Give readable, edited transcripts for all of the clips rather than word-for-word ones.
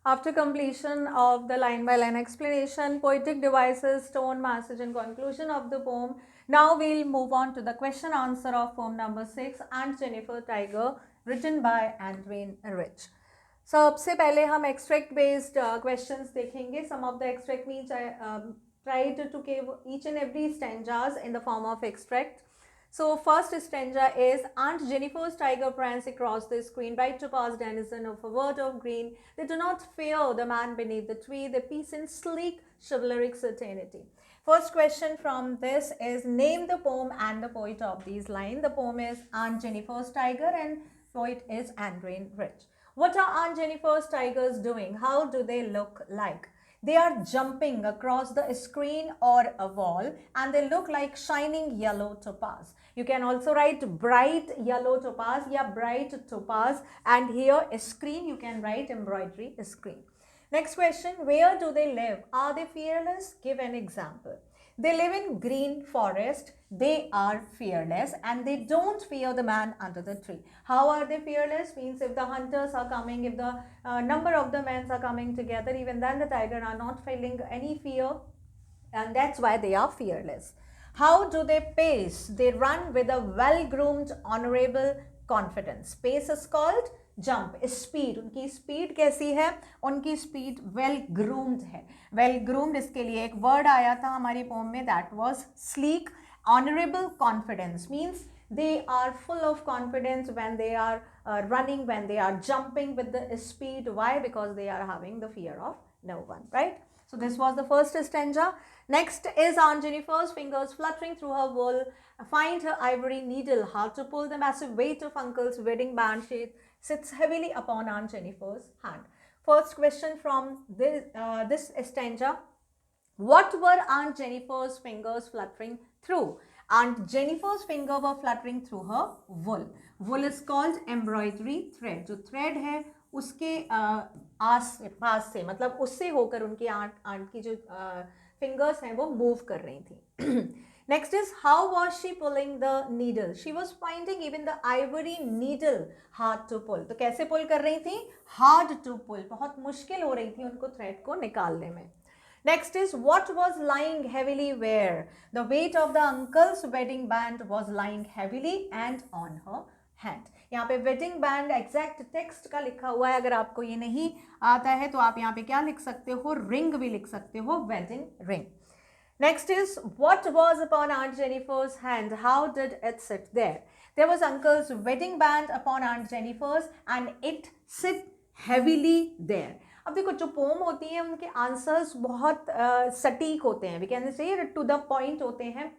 After completion of the line-by-line explanation, poetic devices, tone, message and conclusion of the poem, now we'll move on to the question answer of poem number 6, Aunt Jennifer Tiger, written by Andrew Rich. सबसे पहले हम extract based questions देखेंगे. Some of the extract means I tried to give each and every stanzas in the form of extract. So first stanza is, Aunt Jennifer's tiger prance across the screen, bright to pass denizen of a world of green. They do not fear the man beneath the tree, they peace in sleek chivalric certainty. First question from this is, name the poem and the poet of these lines. The poem is Aunt Jennifer's Tiger and poet is Andrew Rich. What are Aunt Jennifer's tigers doing? How do they look like? They are jumping across the screen or a wall and they look like shining yellow topaz. You can also write bright yellow topaz, yeah, bright topaz, and here a screen you can write embroidery screen. Next question, where do they live? Are they fearless? Give an example. They live in green forest, they are fearless and they don't fear the man under the tree. How are they fearless? Means if the hunters are coming, if the number of the men are coming together, even then the tiger are not feeling any fear, and that's why they are fearless. How do they pace? They run with a well-groomed, honorable confidence. Pace is called jump. Speed, उनकी speed कैसी है? उनकी speed well groomed है. Well groomed, इसके लिए एक word आया था हमारी पोम में, that was sleek. Honourable confidence means they are full of confidence when they are running, when they are jumping with the speed. Why? Because they are having the fear of no one, right? So this was the first stanza. Next is, Aunt Jennifer's fingers fluttering through her wool find her ivory needle hard to pull. The massive weight of Uncle's wedding band sheet sits heavily upon Aunt Jennifer's hand. First question from this stanza. What were Aunt Jennifer's fingers fluttering through? Aunt Jennifer's finger were fluttering through her wool. Wool is called embroidery thread. जो thread है उसके आस पास से, मतलब उससे होकर उनकी aunt की जो फिंगर्स हैं वो मूव कर रही थी. Next is, how was she pulling the needle? She was finding even the ivory needle hard to pull. तो कैसे पुल कर रही थी? Hard to pull. बहुत मुश्किल हो रही थी उनको थ्रेड को निकालने में. Next is, what was lying heavily where? The weight of the uncle's wedding band was lying heavily and on her hand. यहाँ पे wedding band exact text का लिखा हुआ है. अगर आपको ये नहीं आता है तो आप यहाँ पे क्या लिख सकते हो? ring भी लिख सकते हो, wedding ring. Next is, what was upon Aunt Jennifer's hand? How did it sit there? There was uncle's wedding band upon Aunt Jennifer's and it sit heavily there. अब देखो, जो पोम होती है उनके आंसर्स बहुत सटीक होते हैं, we can say to the point होते हैं,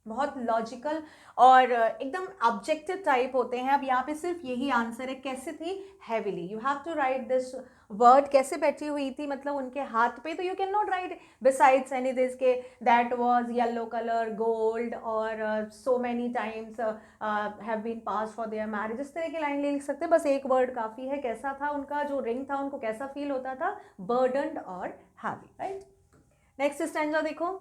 बहुत लॉजिकल और एकदम ऑब्जेक्टिव टाइप होते हैं. अब यहाँ पे सिर्फ यही आंसर है. कैसे थी? Heavily. You have to write this word. कैसे बैठी हुई थी? मतलब उनके हाथ पे. तो you can not write besides any this के that was yellow colour, gold और so many times have been pass for their marriage. इस तरह की लाइन लिख सकते हैं. बस एक वर्ड काफ़ी है. कैसा था उनका जो रिंग था, उनको कैसा फील होता था? बर्डन्ड और हैवी, राइट. नेक्स्ट स्टैंजा देखो.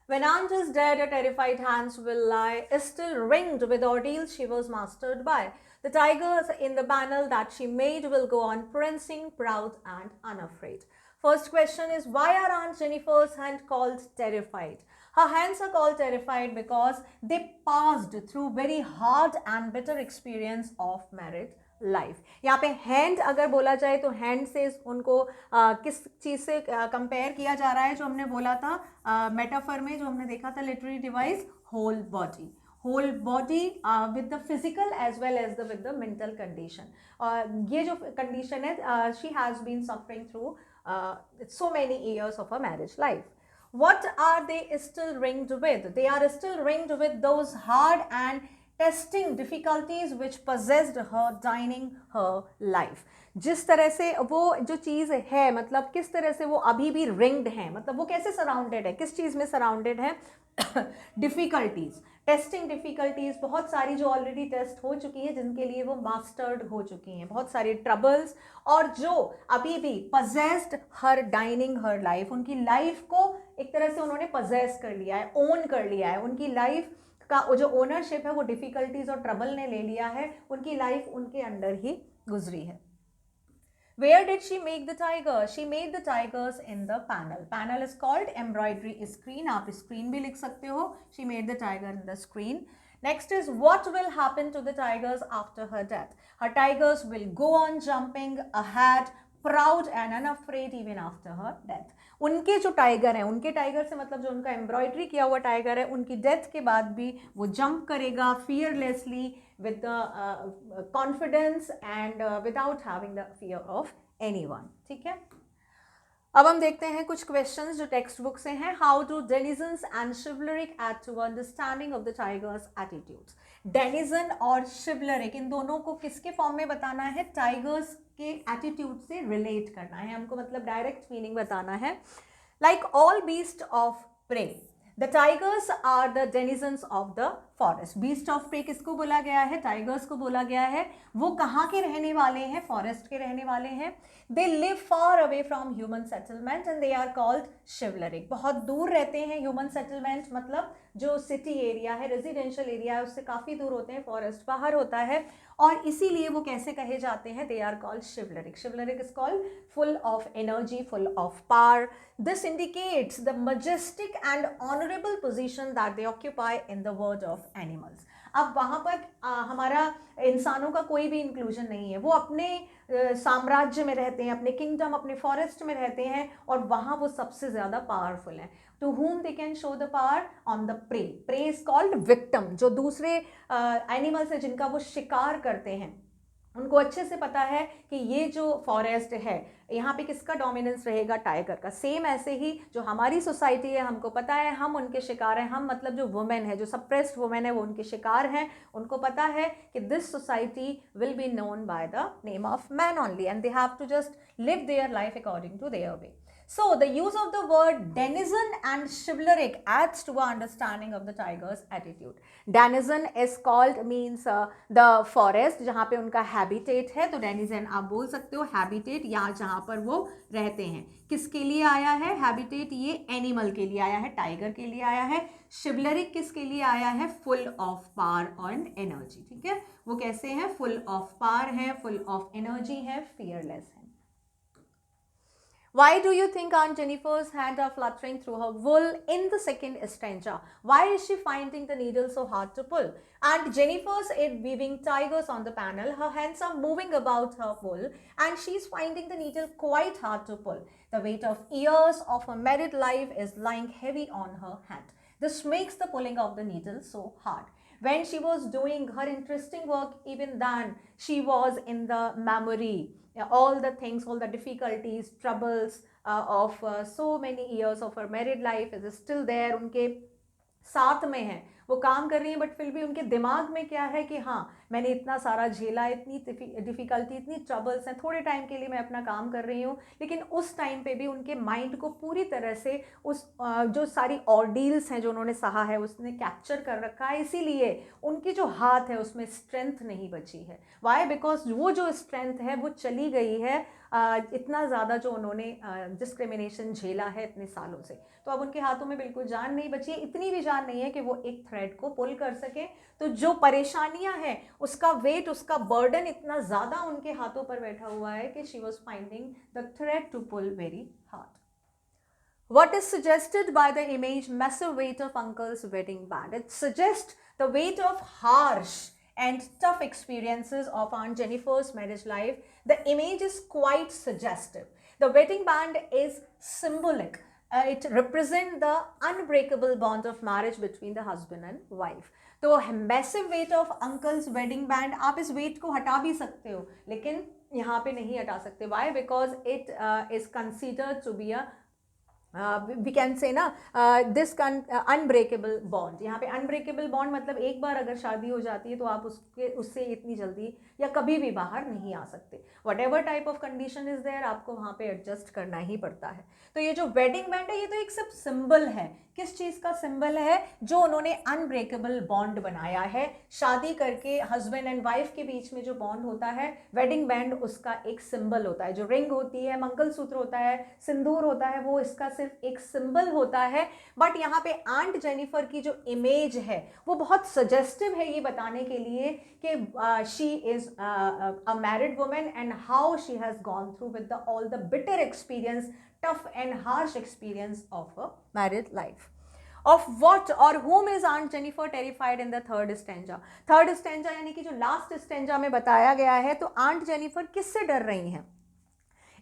When aunt is dead, her terrified hands will lie, still ringed with ordeals she was mastered by. The tigers in the panel that she made will go on prancing, proud and unafraid. First question is, why are Aunt Jennifer's hands called terrified? Her hands are called terrified because they passed through very hard and bitter experience of married life. यहाँ पे hand अगर बोला जाए तो hand से उनको किस चीज़ से कंपेयर किया जा रहा है? जो हमने बोला था मेटाफर में, जो हमने देखा था literary device, whole body. Whole body with the physical as well as with the mental condition. ये जो कंडीशन है, she has been suffering through so many years of her marriage life. What are they still ringed with? They are still ringed with those hard and testing difficulties which possessed her dining her life. जिस तरह से वो जो चीज़ है, मतलब किस तरह से वो अभी भी रिंग्ड है, मतलब वो कैसे सराउंडेड है, किस चीज़ में सराउंडेड है? डिफ़िकल्टीज़, टेस्टिंग डिफ़िकल्टीज़ बहुत सारी जो ऑलरेडी टेस्ट हो चुकी हैं, जिनके लिए वो मास्टर्ड हो चुकी हैं, बहुत सारी ट्रबल्स, और जो अभी भी पजेस्ड हर डाइनिंग हर लाइफ, उनकी लाइफ को एक तरह से उन्होंने पजेस कर लिया है, ओन कर लिया है. उनकी लाइफ का जो ओनरशिप है वो डिफ़िकल्टीज़ और ट्रबल ने ले लिया है. उनकी लाइफ उनके अंडर ही गुजरी है. Where did she make the tiger? She made the tigers in the panel. Panel is called embroidery screen. आप screen भी लिख सकते हो. She made the tiger in the screen. Next is what will happen to the tigers after her death? Her tigers will go on jumping ahead, proud and unafraid even after her death. उनके जो tiger हैं, उनके tiger से मतलब जो उनका embroidery किया हुआ टाइगर है, उनकी डेथ के बाद भी वो जंप करेगा fearlessly with the confidence and without having the fear of anyone. ठीक है, अब हम देखते हैं कुछ क्वेश्चंस जो टेक्स्ट बुक से हैं. How do denizens and chivalric aid to understanding of the tiger's attitudes. Denizen और शिवलरिक इन दोनों को किसके फॉर्म में बताना है? टाइगर्स के एटीट्यूड से रिलेट करना है हमको, मतलब डायरेक्ट मीनिंग बताना है. Like all beast of prey, the tigers are the denizens of the forest. Beast of prey किसको बोला गया है? टाइगर्स को बोला गया है. वो कहाँ के रहने वाले हैं? फॉरेस्ट के रहने वाले हैं. They live far away from human settlement and they are called chivalric. बहुत दूर रहते हैं. ह्यूमन सेटलमेंट मतलब जो सिटी एरिया है, रेजिडेंशियल एरिया है, उससे काफ़ी दूर होते हैं. फॉरेस्ट बाहर होता है और इसीलिए वो कैसे कहे जाते हैं? They are called chivalric. Chivalric is called full of energy, full of power. This indicates the majestic and honorable position that they occupy in the world of animals. अब वहाँ पर हमारा इंसानों का कोई भी इंक्लूजन नहीं है. वो अपने साम्राज्य में रहते हैं, अपने किंगडम, अपने फॉरेस्ट में रहते हैं और वहाँ वो सबसे ज़्यादा पावरफुल हैं. To whom they can show the power? On the prey. Prey is called victim. जो दूसरे एनिमल्स हैं जिनका वो शिकार करते हैं, उनको अच्छे से पता है कि ये जो फॉरेस्ट है यहाँ पे किसका डोमिनेंस रहेगा? टाइगर का. सेम ऐसे ही जो हमारी सोसाइटी है, हमको पता है हम उनके शिकार हैं. हम मतलब जो वुमेन है, जो सप्रेस्ड वुमेन है, वो उनके शिकार हैं. उनको पता है कि this society will be known by the name of man only and they have to just live their life according to their way. So the use of the word denizen and chivalric adds to our understanding of the tiger's attitude. Denizen is called means the forest जहाँ पे उनका habitat है, तो denizen आप बोल सकते हो habitat, या जहाँ पर वो रहते हैं. किसके लिए आया है habitat? ये animal के लिए आया है, tiger के लिए आया है. chivalric किसके लिए आया है? full of power and energy. ठीक है, वो कैसे हैं? full of power है, full of energy है, fearless है. Why do you think Aunt Jennifer's hands are fluttering through her wool in the second stanza? Why is she finding the needle so hard to pull? Aunt Jennifer's is weaving tigers on the panel. Her hands are moving about her wool and she's finding the needle quite hard to pull. The weight of years of her married life is lying heavy on her hand. This makes the pulling of the needle so hard. When she was doing her interesting work, even then she was in the memory. All the things, all the difficulties, troubles of so many years of her married life is still there. उनके साथ में है, वो काम कर रही हैं, but फिर भी उनके दिमाग में क्या है कि हाँ मैंने इतना सारा झेला, इतनी डिफ़िकल्टी, इतनी ट्रबल्स हैं, थोड़े टाइम के लिए मैं अपना काम कर रही हूँ. लेकिन उस टाइम पे भी उनके माइंड को पूरी तरह से उस जो सारी ऑर्डील्स हैं जो उन्होंने सहा है उसने कैप्चर कर रखा है. इसीलिए उनकी जो हाथ है उसमें स्ट्रेंथ नहीं बची है. वाई? बिकॉज वो जो स्ट्रेंथ है वो चली गई है इतना ज़्यादा जो उन्होंने डिस्क्रिमिनेशन झेला है इतने सालों से. तो अब उनके हाथों में बिल्कुल जान नहीं बची है. इतनी भी जान नहीं है कि वो एक थ्रेड को पुल कर सके. तो जो परेशानियां हैं उसका वेट, उसका बर्डन इतना ज़्यादा उनके हाथों पर बैठा हुआ है कि she was finding the thread to pull very hard. What is suggested by the image massive weight of uncle's wedding band? It suggests the weight of harsh and tough experiences of Aunt Jennifer's marriage life. The image is quite suggestive. The wedding band is symbolic. It represents the unbreakable bond of marriage between the husband and wife. तो massive weight of uncle's wedding band, आप इस weight को हटा भी सकते हो लेकिन यहाँ पे नहीं हटा सकते. Why? Because it is considered to be a we can say ना दिस अनब्रेकेबल बॉन्ड. यहाँ पे अनब्रेकेबल बॉन्ड मतलब एक बार अगर शादी हो जाती है तो आप उससे इतनी जल्दी या कभी भी बाहर नहीं आ सकते. Whatever type of condition is there, आपको वहाँ पे एडजस्ट करना ही पड़ता है. तो ये जो वेडिंग बैंड है ये तो एक सब सिंबल है. किस चीज़ का सिंबल है? जो उन्होंने अनब्रेकेबल बॉन्ड बनाया है. शादी करके हस्बैंड एंड वाइफ के बीच में जो बॉन्ड होता है, वेडिंग बैंड उसका एक सिंबल होता है. जो रिंग होती है, मंगलसूत्र होता है, सिंदूर होता है, वो इसका सिर्फ एक सिंबल होता है, बट यहाँ पे आंट जेनिफर की जो इमेज है वो बहुत सजेस्टिव है ये बताने के लिए कि she is a married women and how she has gone through with all the bitter experience, tough and harsh experience of a married life. Of what or whom is Aunt Jennifer terrified in the third stanza? Third stanza यानी कि जो last stanza में बताया गया है, तो Aunt Jennifer किससे डर रही हैं?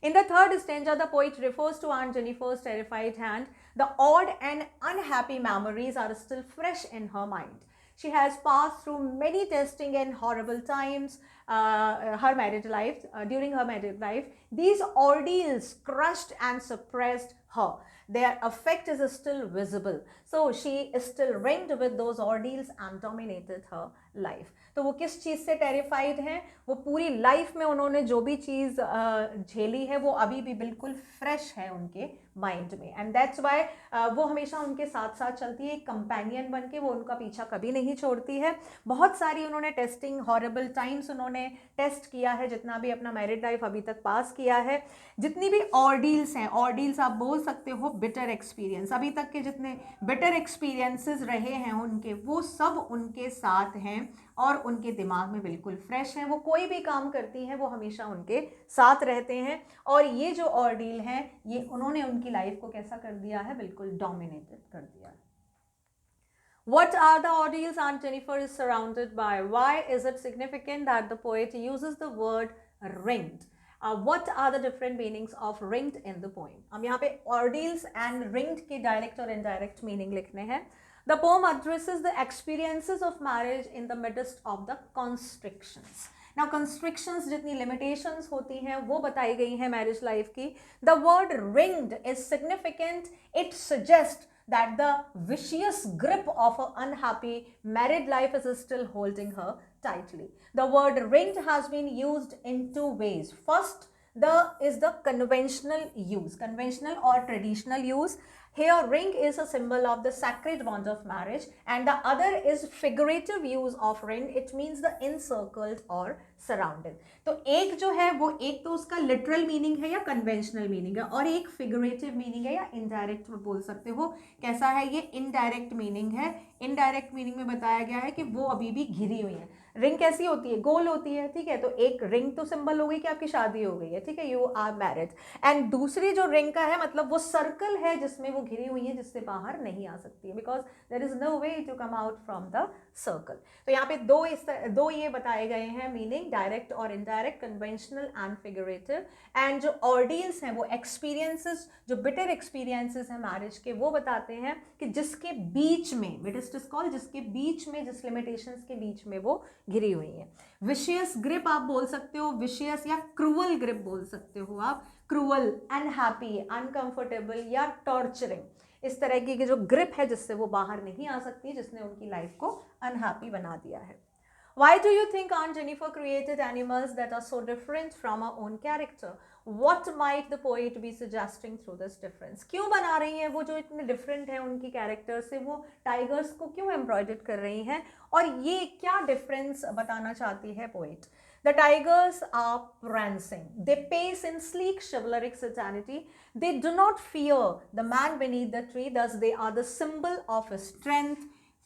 In the third stanza, the poet refers to Aunt Jennifer's terrified hand. The odd and unhappy memories are still fresh in her mind. She has passed through many testing and horrible times her married life, during her married life. These ordeals crushed and suppressed her. Their effect is still visible. So she is still ringed with those ordeals and dominated her life. तो वो किस चीज़ से terrified हैं? वो पूरी life में उन्होंने जो भी चीज़ झेली है वो अभी भी बिल्कुल फ्रेश है उनके माइंड में, एंड दैट्स वाई वो हमेशा उनके साथ साथ चलती है, एक कंपेनियन बन के वो उनका पीछा कभी नहीं छोड़ती है. बहुत सारी उन्होंने टेस्टिंग, हॉरेबल टाइम्स उन्होंने टेस्ट किया है, जितना भी अपना मैरिड लाइफ अभी तक पास किया है, जितनी भी ऑर्डील्स हैं, ऑर्डील्स आप बोल सकते हो बिटर एक्सपीरियंस, अभी तक के जितने बिटर एक्सपीरियंसेस रहे हैं उनके, वो सब उनके साथ हैं और उनके दिमाग में बिल्कुल फ्रेश हैं. वो कोई भी काम करती हैं वो हमेशा उनके साथ रहते हैं, और ये जो ऑर्डील हैं ये उन्होंने उनकी लाइफ को कैसा कर दिया है? बिल्कुल डोमिनेटेड कर दिया है. What are the ordeals Aunt Jennifer is surrounded by? Why is it significant that the poet uses the word ringed? What are the different meanings of ringed in the poem? हम यहाँ पे ordeals and ringed के direct और indirect meaning लिखने हैं. The poem addresses the experiences of marriage in the midst of the constrictions. Now constrictions, जितनी limitations होती हैं वो बताई गई हैं marriage life की. The word ringed is significant. It suggests that the vicious grip of an unhappy married life is still holding her tightly. The word ringed has been used in two ways. First, is the conventional use, conventional or traditional use. Here ring is a symbol of the sacred bond of marriage, and the other is figurative use of ring. It means the encircled or surrounded. तो एक जो है वो, एक तो उसका literal meaning है या कन्वेंशनल मीनिंग है, और एक फिगरेटिव मीनिंग है या इनडायरेक्ट बोल सकते हो. कैसा है ये? इनडायरेक्ट मीनिंग है. इनडायरेक्ट मीनिंग में बताया गया है कि वो अभी भी घिरी हुई है. रिंग कैसी होती है? गोल होती है, ठीक है. तो एक रिंग तो सिंबल हो गई कि आपकी शादी हो गई है, ठीक है, यू आर मैरिड. एंड दूसरी जो रिंग का है मतलब वो सर्कल है जिसमें वो घिरी हुई है, जिससे बाहर नहीं आ सकती है, because there is no way to come out from the circle. तो यहाँ पे दो ये बताए गए हैं मीनिंग, डायरेक्ट और indirect, conventional and figurative. And जो ऑर्डियल्स हैं वो एक्सपीरियंसेस, जो बिटर एक्सपीरियंसेस हैं मैरिज के, वो बताते हैं कि जिसके बीच में, बिटेस्ट इज कॉल्ड, जिसके बीच में, जिस लिमिटेशंस के बीच में वो घिरी हुई है. विशियस ग्रिप आप बोल सकते हो, विशियस या क्रूअल ग्रिप बोल सकते हो आप. क्रूअल, अनहैप्पी, अनकंफर्टेबल या टॉर्चरिंग, इस तरह की जो ग्रिप है जिससे वो बाहर नहीं आ सकती, जिसने उनकी लाइफ को अनहैप्पी बना दिया है. Why do you think Aunt Jennifer created animals that are so different from her own character? What might the poet be suggesting through this difference? क्यों बना रही हैं वो जो इतने डिफरेंट हैं उनकी कैरेक्टर से, वो टाइगर्स को क्यों एम्ब्रॉयडर्ड कर रही हैं, और ये क्या डिफरेंस बताना चाहती है poet? The tigers are prancing. They pace in sleek chivalric certainty. They do not fear the man beneath the tree. Thus, they are the symbol of strength,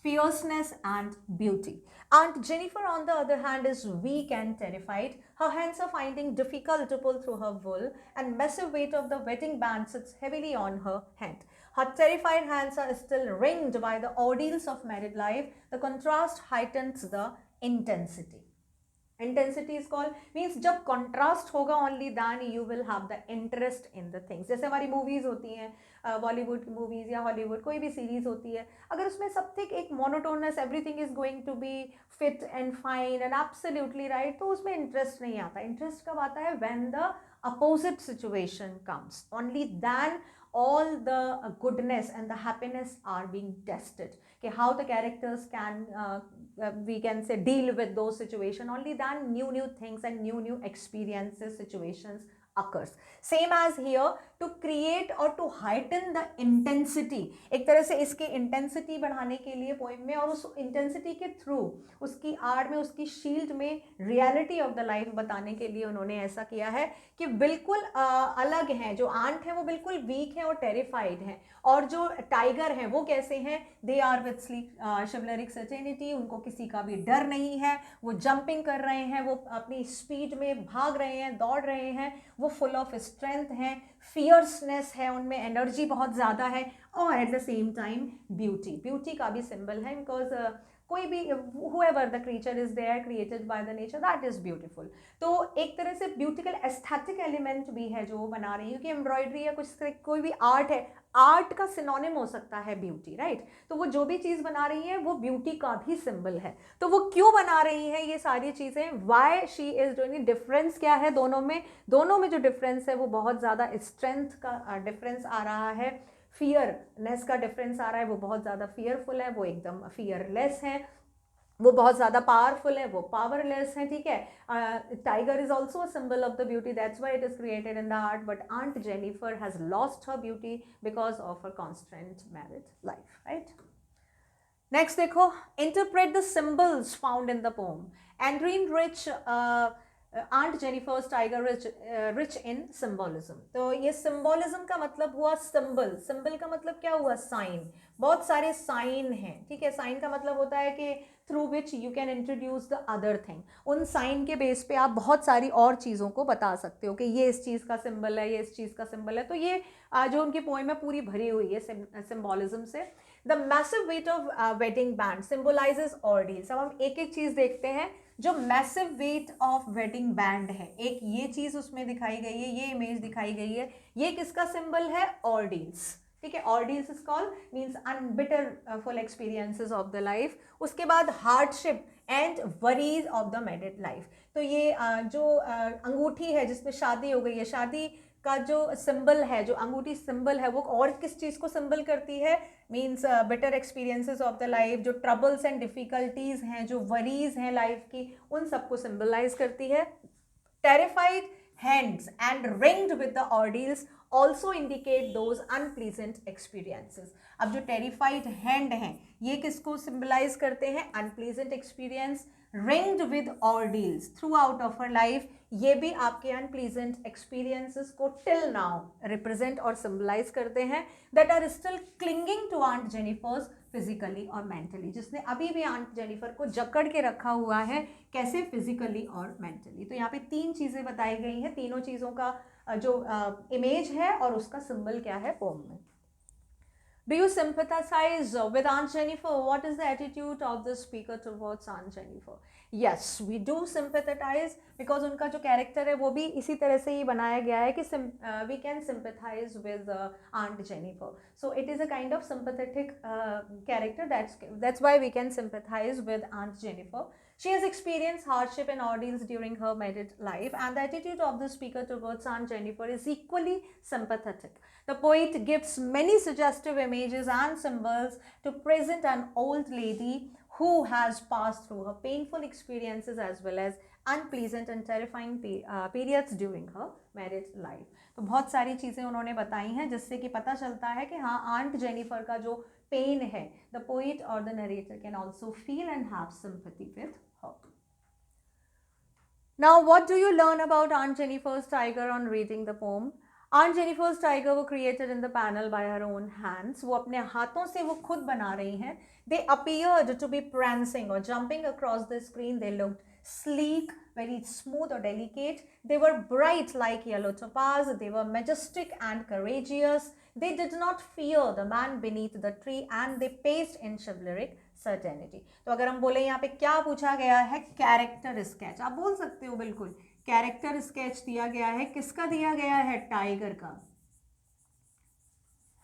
fierceness, and beauty. Aunt Jennifer, on the other hand, is weak and terrified. Her hands are finding difficult to pull through her wool, and massive weight of the wedding band sits heavily on her head. Her terrified hands are still ringed by the ordeals of married life. The contrast heightens the intensity. Intensity is called, means जब contrast होगा only then you will have the interest in the things. जैसे हमारी movies होती हैं, बॉलीवुड की movies या Hollywood कोई भी सीरीज़ होती है, अगर उसमें सब थिंग एक monotonous, everything is going to be fit and fine and absolutely right, तो उसमें इंटरेस्ट नहीं आता. इंटरेस्ट कब आता है? When the opposite situation comes, only then all the goodness and the happiness are being tested. Okay, how the characters can we can say deal with those situations, only then new things and new experiences, situations occurs. Same as here, to create or to heighten the intensity, एक तरह से इसकी intensity बढ़ाने के लिए poem में, और उस इंटेंसिटी के थ्रू उसकी आड़ में, उसकी शील्ड में रियलिटी ऑफ द लाइफ बताने के लिए उन्होंने ऐसा किया है कि बिल्कुल अलग हैं, जो आंट है वो बिल्कुल वीक है और टेरिफाइड हैं, और जो टाइगर हैं वो कैसे हैं, दे आर विथ शिवलरिक सर्टेनिटी, उनको किसी का भी डर नहीं है, वो जंपिंग कर रहे हैं, वो अपनी स्पीड में भाग रहे हैं, दौड़ रहे हैं, वो फुल ऑफ स्ट्रेंथ हैं, फियर्सनेस है उनमें, एनर्जी बहुत ज़्यादा है, और at the same time beauty का भी सिंबल है, बिकॉज कोई भी whoever the creature is there created by the nature that is beautiful. तो एक तरह से ब्यूटिकल एस्थेटिक एलिमेंट भी है जो वो बना रही है, क्योंकि एम्ब्रॉयडरी या कुछ कोई भी आर्ट है, आर्ट का सिनोनिम हो सकता है ब्यूटी, राइट? तो वो जो भी चीज़ बना रही है वो ब्यूटी का भी सिंबल है। तो वो क्यों बना रही है ये सारी चीज़ें, why she is doing, difference क्या है दोनों में जो डिफरेंस है वो बहुत ज़्यादा स्ट्रेंथ का डिफरेंस आ रहा है, फियरनेस का डिफरेंस आ रहा है, वो बहुत ज़्यादा फियरफुल है, वो एकदम फियरलेस है, वो बहुत ज़्यादा पावरफुल है, वो पावरलेस है, ठीक है। Tiger is also a symbol of the beauty, that's why it is created in the art, but aunt Jennifer has lost her beauty because of her constant married life, right. Next देखो, interpret the symbols found in the poem. Adrienne Rich aunt Jennifer's tiger rich in symbolism. तो ये symbolism का मतलब हुआ symbol का मतलब क्या हुआ, साइन, बहुत सारे साइन हैं, ठीक है। साइन का मतलब होता है कि through which you can introduce the other thing, उन साइन के बेस पे आप बहुत सारी और चीज़ों को बता सकते हो कि ये इस चीज़ का सिंबल है, ये इस चीज़ का सिंबल है। तो ये जो उनकी पोएम है पूरी भरी हुई है सिम्बोलिज्म से। The massive weight of wedding band symbolises ordeals. अब हम एक एक चीज़ देखते हैं। जो massive weight of wedding band है, एक ये चीज़ उसमें दिखाई गई है, ये इमेज दिखाई गई है, ये किसका सिंबल है, ऑर्डील्स, ठीक है। ऑर्डील्स इज कॉल्ड मीन्स अनबिटरफुल एक्सपीरियंसेस ऑफ द लाइफ। उसके बाद hardship and worries of the married life. तो ये जो अंगूठी है जिसमें शादी हो गई है, शादी का जो सिंबल है, जो अंगूठी सिंबल है, वो और किस चीज़ को सिंबल करती है, means better experiences of the life. जो ट्रबल्स एंड डिफिकल्टीज हैं, जो वरीज हैं लाइफ की, उन सबको सिंबलाइज करती है। Terrified hands and ringed with the ordeals also indicate those unpleasant experiences. अब जो टेरिफाइड हैंड हैं ये किसको सिंबलाइज करते हैं, unpleasant experience. Ringed with ordeals throughout of her life, ये भी आपके अनप्लीजेंट एक्सपीरियंसेस को टिल नाउ रिप्रेजेंट और सिंबलाइज करते हैं, that are still clinging to aunt Jennifer's physically और मेंटली, जिसने अभी भी आंट जेनिफर को जकड़ के रखा हुआ है, कैसे, फिजिकली और मेंटली। तो यहाँ पे तीन चीज़ें बताई गई हैं, तीनों चीज़ों का जो इमेज है और उसका सिंबल क्या है पोम में। Do you sympathize with Aunt Jennifer? What is the attitude of the speaker towards Aunt Jennifer? Yes, we do sympathize because उनका जो कैरेक्टर है वो भी इसी तरह से ही बनाया गया है कि we can sympathize with Aunt Jennifer. So it is a kind of sympathetic character. That's why we can sympathize with Aunt Jennifer. She has experienced hardship and ordeals during her married life, and the attitude of the speaker towards Aunt Jennifer is equally sympathetic. The poet gives many suggestive images and symbols to present an old lady who has passed through her painful experiences as well as unpleasant and terrifying periods during her married life. तो बहुत सारी चीज़ें उन्होंने बताई हैं जिससे कि पता चलता है कि हाँ, आंट जेनिफर का जो पेन है, the poet or the narrator can also feel and have sympathy with her. Now, what do you learn about Aunt Jennifer's tiger on reading the poem? Aunt Jennifer's tiger were created in the panel by her own hands. वो अपने हाथों से वो खुद बना रही हैं. They appeared to be prancing or jumping across the screen. They looked sleek, very smooth or delicate. They were bright like yellow topaz. They were majestic and courageous. They did not fear the man beneath the tree, and they paced in chivalric certainty. तो अगर हम बोले यहाँ पे क्या पूछा गया है, कैरेक्टर स्केच, आप बोल सकते हो बिल्कुल, कैरेक्टर स्केच दिया गया है, किसका दिया गया है, टाइगर का,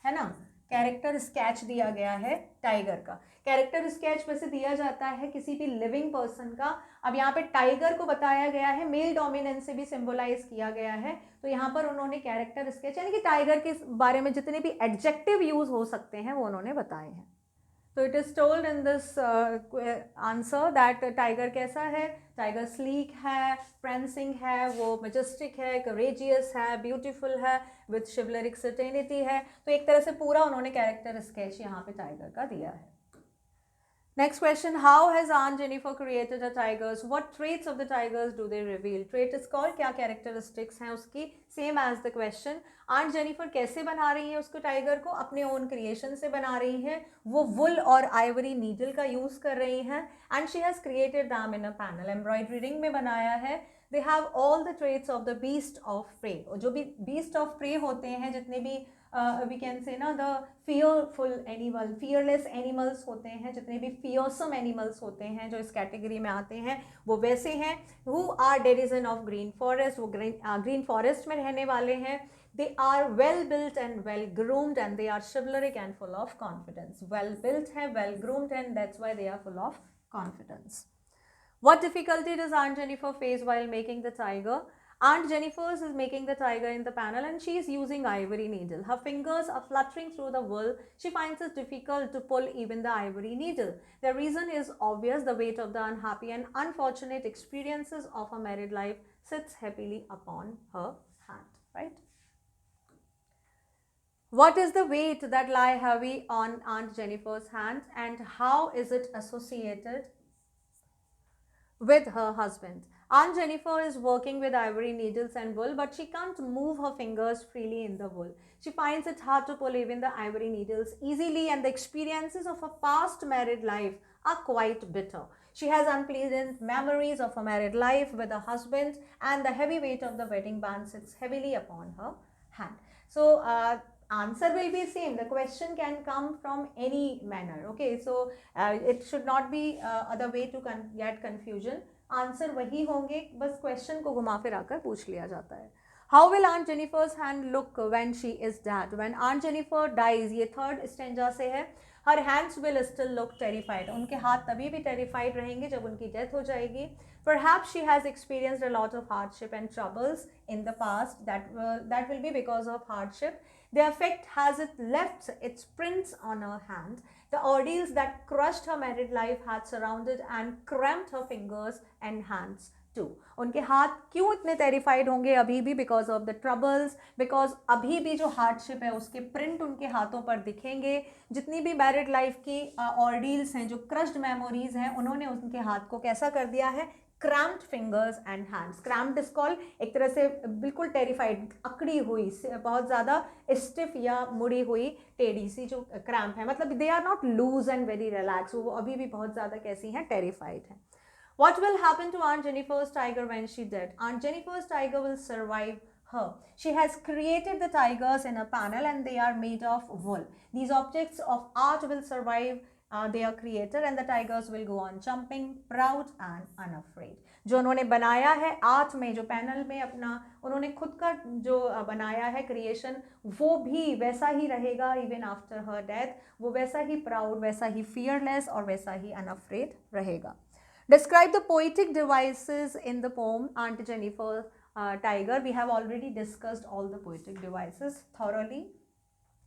है ना। कैरेक्टर स्केच दिया गया है टाइगर का। कैरेक्टर स्केच वैसे दिया जाता है किसी भी लिविंग पर्सन का। अब यहाँ पे टाइगर को बताया गया है, मेल डोमिनेंस से भी सिंबलाइज किया गया है, तो यहाँ पर उन्होंने कैरेक्टर स्केच यानी कि टाइगर के बारे में जितने भी एडजेक्टिव यूज हो सकते हैं वो उन्होंने बताए हैं। तो it is told in this answer that tiger कैसा है, टाइगर स्लीक है, प्रेंसिंग है, वो मजेस्टिक है, करेजियस है, ब्यूटीफुल है, विथ शिवलरिक सर्टेनिटी है। तो एक तरह से पूरा उन्होंने कैरेक्टर स्केच यहाँ पे टाइगर का दिया है। Next question, how has Aunt Jennifer created the tigers? What traits of the tigers do they reveal? Trait is called, क्या characteristics हैं उसकी, same as the question. Aunt Jennifer कैसे बना रही है उसको टाइगर को, अपने own creation से बना रही है, वो wool और ivory needle का use कर रही हैं, and she has created them in a panel. Embroidery ring में बनाया है. They have all the traits of the beast of prey. जो भी beast of prey होते हैं, जितने भी we can say ना the fearful animal, fearless animals होते हैं, जितने भी fearsome animals होते हैं जो इस कैटेगरी में आते हैं, वो वैसे हैं. who are denizen of green forest, वो green forest में रहने वाले हैं. they are well built and well groomed and they are chivalric and full of confidence. well built है, well groomed, and that's why they are full of confidence. What difficulty does Aunt Jennifer face while making the tiger? Aunt Jennifer is making the tiger in the panel and she is using ivory needle. Her fingers are fluttering through the wool. She finds it difficult to pull even the ivory needle. The reason is obvious. The weight of the unhappy and unfortunate experiences of her married life sits heavily upon her hand, right? What is the weight that lie heavy on Aunt Jennifer's hand and how is it associated with her husband? Aunt Jennifer is working with ivory needles and wool, but she can't move her fingers freely in the wool. She finds it hard to pull even the ivory needles easily, and the experiences of her past married life are quite bitter. She has unpleasant memories of her married life with her husband, and the heavy weight of the wedding band sits heavily upon her hand. So, answer will be same. The question can come from any manner. Okay, so it should not be other way to get confusion. Answer वही होंगे, बस question को घुमा फिरा कर पूछ लिया जाता है. How will aunt Jennifer's hand look when she is dead? When aunt Jennifer dies, ये थर्ड स्टेंजा से है. Her hands will still look terrified, उनके हाथ तभी भी टेरिफाइड रहेंगे जब उनकी डेथ हो जाएगी. Perhaps she has experienced a lot of hardship and troubles in the past. That will be because of hardship. The effect has it left its prints on her hand. The ordeals that crushed her married life had surrounded and cramped her fingers and hands too. उनके हाथ क्यों इतने terrified होंगे अभी भी? Because of the troubles, because अभी भी जो hardship है उसके print उनके हाथों पर दिखेंगे. जितनी भी married life की ordeals हैं, जो crushed memories हैं, उन्होंने उनके हाथ को कैसा कर दिया है? cramped fingers and hands. cramped is called एक तरह से बिल्कुल terrified, अकड़ी हुई, बहुत ज़्यादा stiff या मुड़ी हुई टेढ़ी सी जो cramp है, मतलब they are not loose and very relaxed, वो अभी भी बहुत ज़्यादा कैसी हैं? terrified हैं. What will happen to Aunt Jennifer's tiger when she dead? Aunt Jennifer's tiger will survive her. She has created the tigers in a panel and they are made of wool. These objects of art will survive their creator and the tigers will go on jumping, proud and unafraid. जो उन्होंने बनाया है art में, जो panel में अपना उन्होंने खुद का जो बनाया है क्रिएशन, वो भी वैसा ही रहेगा इवन आफ्टर हर डेथ. वो वैसा ही प्राउड, वैसा ही फियरलेस और वैसा ही अनअफ्रेड रहेगा. Describe the poetic devices in the poem Aunt Jennifer Tiger. We have already discussed all the poetic devices thoroughly,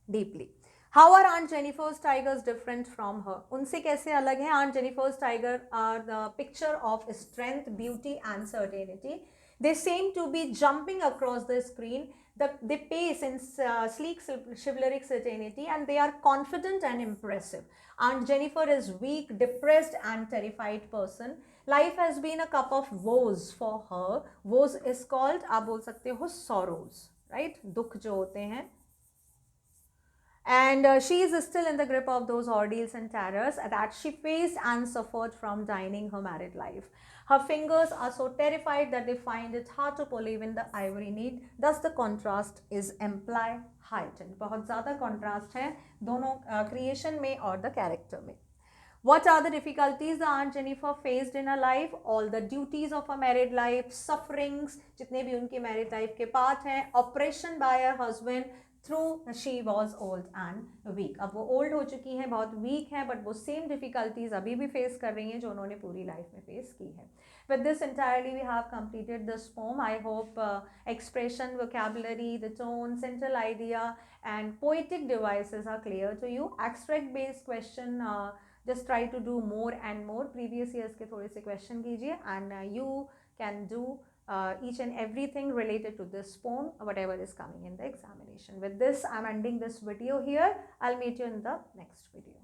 deeply. How are Aunt Jennifer's tigers different from her? उनसे कैसे अलग हैं? Aunt Jennifer's tiger are the picture of strength, beauty and certainty. They seem to be jumping across the screen. They pace in sleek chivalric certainty and they are confident and impressive. Aunt Jennifer is weak, depressed and terrified person. Life has been a cup of woes for her. Woes is called, आप बोल सकते हो sorrows, right? दुख जो होते हैं. And she is still in the grip of those ordeals and terrors that she faced and suffered from dying her married life. Her fingers are so terrified that they find it hard to pull even the ivory needle. Thus the contrast is implied heightened. बहुत ज़्यादा contrast है दोनों creation में और the character में. What are the difficulties the Aunt Jennifer faced in her life? All the duties of her married life, sufferings, जितने भी उनकी married life के पार्ट हैं, oppression by her husband, through she was old and weak. अब वो old हो चुकी हैं, बहुत वीक हैं, बट वो सेम डिफिकल्टीज अभी भी फेस कर रही हैं जो उन्होंने पूरी लाइफ में फेस की है. With this entirely we have completed this poem. I hope expression, vocabulary, the tone, central idea and poetic devices are clear to you. Abstract based question, just try to do more and more. Previous years के थोड़े से question कीजिए and you can do each and everything related to this poem, whatever is coming in the examination. With this, I'm ending this video here. I'll meet you in the next video.